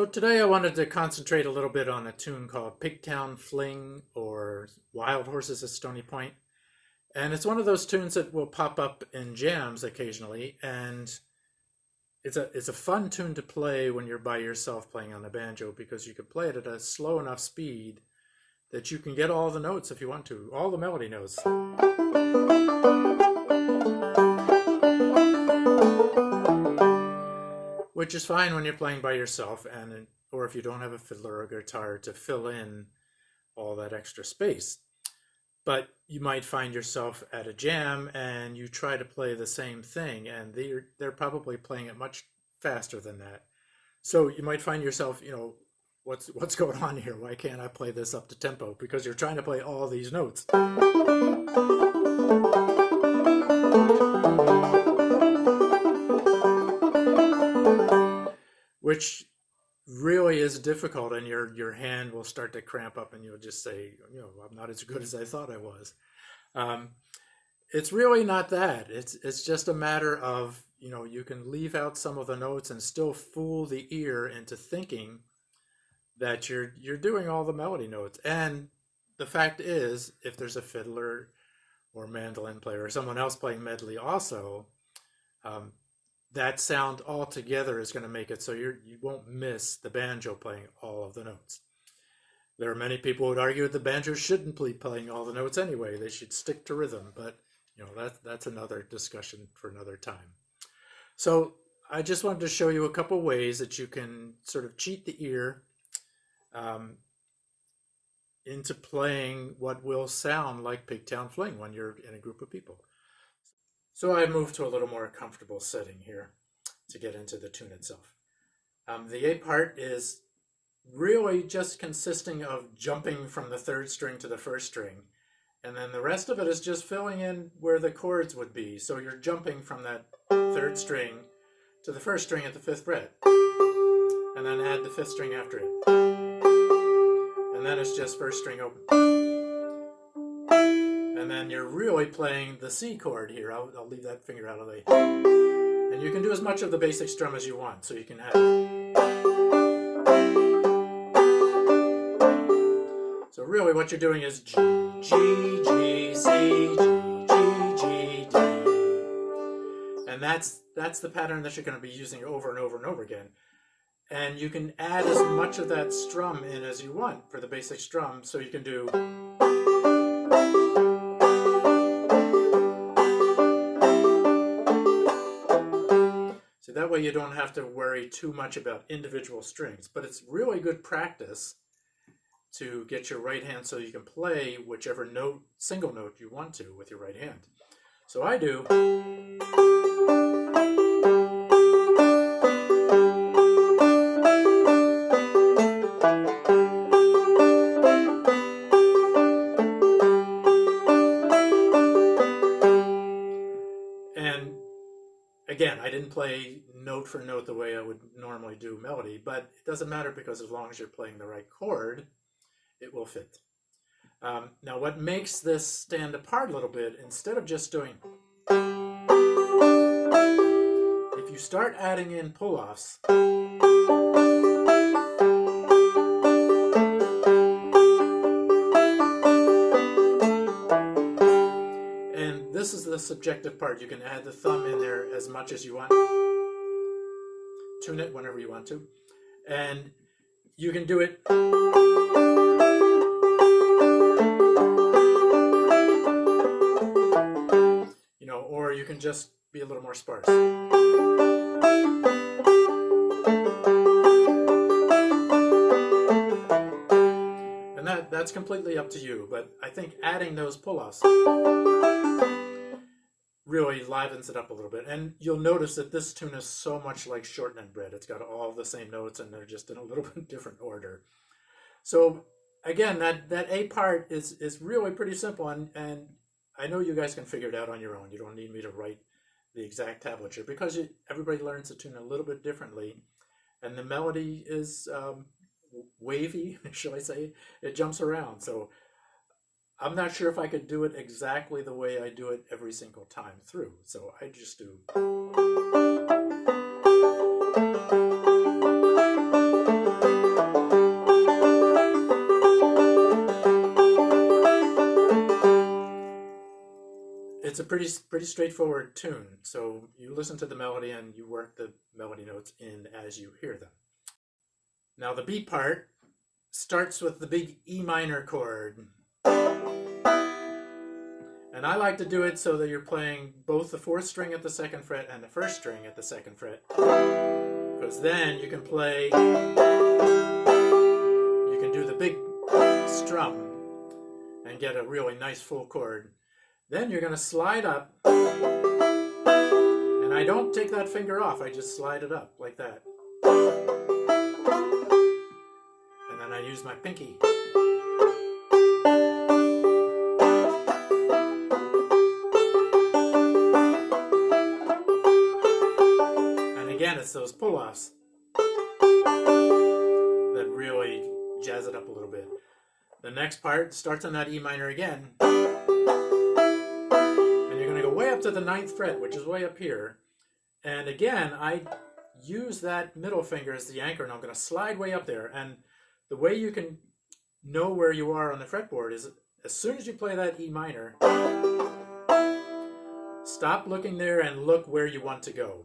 So today I wanted to concentrate a little bit on a tune called Pigtown Fling or Wild Horses at Stony Point. And it's one of those tunes that will pop up in jams occasionally, and it's a fun tune to play when you're by yourself playing on the banjo because you can play it at a slow enough speed that you can get all the notes if you want to, all the melody notes. Which is fine when you're playing by yourself, or if you don't have a fiddler or guitar to fill in all that extra space. But you might find yourself at a jam and you try to play the same thing, and they're probably playing it much faster than that. So you might find yourself, what's going on here? Why can't I play this up to tempo? Because you're trying to play all these notes. Which really is difficult, and your hand will start to cramp up and you'll just say, I'm not as good as I thought I was. It's really not that. It's just a matter of, you can leave out some of the notes and still fool the ear into thinking that you're doing all the melody notes. And the fact is, if there's a fiddler or mandolin player or someone else playing medley also, that sound altogether is going to make it so you won't miss the banjo playing all of the notes. There are many people who would argue that the banjo shouldn't be playing all the notes anyway. They should stick to rhythm, but that's another discussion for another time. So I just wanted to show you a couple ways that you can sort of cheat the ear into playing what will sound like Pigtown Fling when you're in a group of people. So I moved to a little more comfortable setting here to get into the tune itself. The A part is really just consisting of jumping from the third string to the first string. And then the rest of it is just filling in where the chords would be. So you're jumping from that third string to the first string at the fifth fret. And then add the fifth string after it. And then it's just first string open. And then you're really playing the C chord here. I'll leave that finger out of the way. And you can do as much of the basic strum as you want. So you can have... So really what you're doing is G, G, C, G, G, D. And that's the pattern that you're going to be using over and over and over again. And you can add as much of that strum in as you want for the basic strum. So you can do... So that way you don't have to worry too much about individual strings. But it's really good practice to get your right hand so you can play whichever note, single note you want to with your right hand. So I do. And again, I didn't play note for note the way I would normally do melody, but it doesn't matter because as long as you're playing the right chord, it will fit. Now what makes this stand apart a little bit, instead of just doing, if you start adding in pull-offs, and this is the subjective part, you can add the thumb in there as much as you want, tune it whenever you want to, and you can do it or you can just be a little more sparse. And that's completely up to you, but I think adding those pull-offs really livens it up a little bit. And you'll notice that this tune is so much like shortening bread. It's got all the same notes and they're just in a little bit different order. So again, that A part is really pretty simple, and I know you guys can figure it out on your own. You don't need me to write the exact tablature because everybody learns the tune a little bit differently. And the melody is wavy, shall I say. It jumps around. So I'm not sure if I could do it exactly the way I do it every single time through. So I just do... it's a pretty straightforward tune. So you listen to the melody and you work the melody notes in as you hear them. Now the B part starts with the big E minor chord. And I like to do it so that you're playing both the 4th string at the 2nd fret and the 1st string at the 2nd fret. Because then you can play, you can do the big strum and get a really nice full chord. Then you're going to slide up, and I don't take that finger off, I just slide it up like that. And then I use my pinky. Again, it's those pull-offs that really jazz it up a little bit. The next part starts on that E minor again. And you're going to go way up to the 9th fret, which is way up here. And again, I use that middle finger as the anchor, and I'm going to slide way up there. And the way you can know where you are on the fretboard is as soon as you play that E minor, stop looking there and look where you want to go.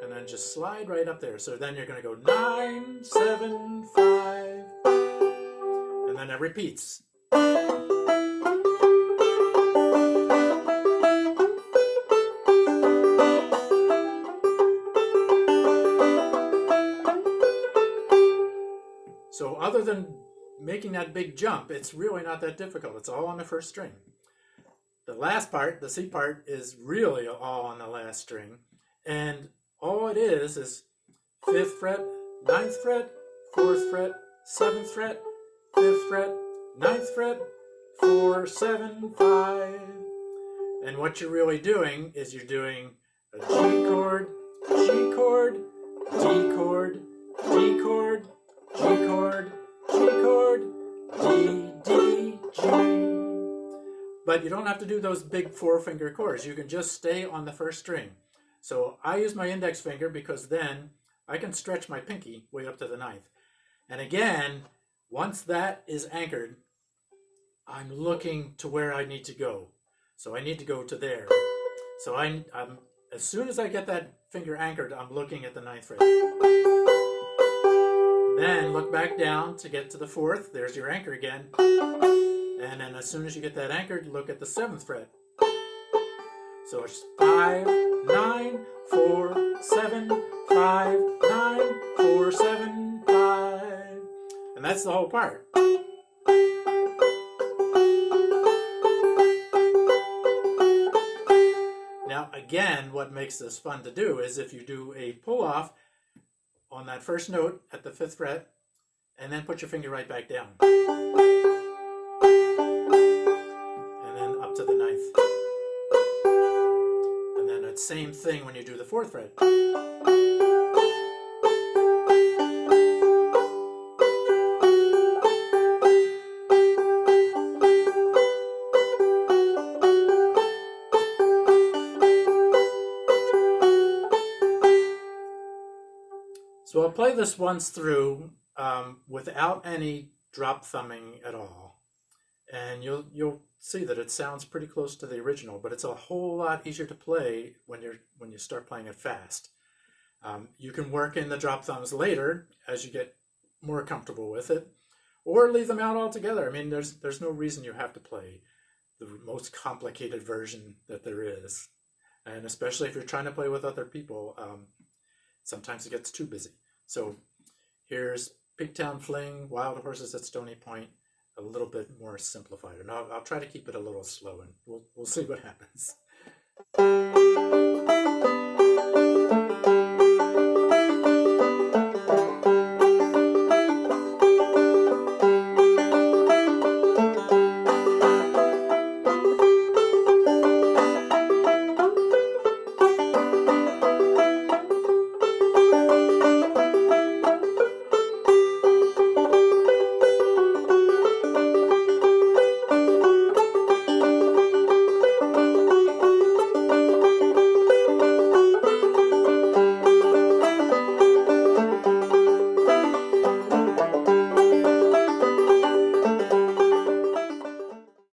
And then just slide right up there. So then you're going to go 9, 7, 5, and then it repeats. So other than making that big jump, it's really not that difficult. It's all on the 1st string. The last part, the C part, is really all on the last string. And all it is 5th fret, 9th fret, 4th fret, 7th fret, 5th fret, 9th fret, 4, 7, 5. And what you're really doing is you're doing a G chord, G chord, D chord, D chord, G chord, G chord, D, D, G. But you don't have to do those big 4-finger chords. You can just stay on the 1st string. So I use my index finger because then I can stretch my pinky way up to the 9th. And again, once that is anchored, I'm looking to where I need to go. So I need to go to there. So I'm as soon as I get that finger anchored, I'm looking at the 9th fret. Then look back down to get to the 4th. There's your anchor again. And then as soon as you get that anchored, look at the 7th fret. So it's 5, 9, 4, 7, 5, 9, 4, 7, 5. And that's the whole part. Now, again, what makes this fun to do is if you do a pull-off on that 1st note at the 5th fret, and then put your finger right back down. And then up to the 9th. And then that same thing when you do the 4th fret. So I'll play this once through without any drop thumbing at all, and you'll see that it sounds pretty close to the original, but it's a whole lot easier to play when you start playing it fast. You can work in the drop thumbs later as you get more comfortable with it, or leave them out altogether. I mean, there's no reason you have to play the most complicated version that there is, and especially if you're trying to play with other people, sometimes it gets too busy. So here's Pigtown Fling, Wild Horses at Stony Point, a little bit more simplified. And I'll try to keep it a little slow, and we'll see what happens.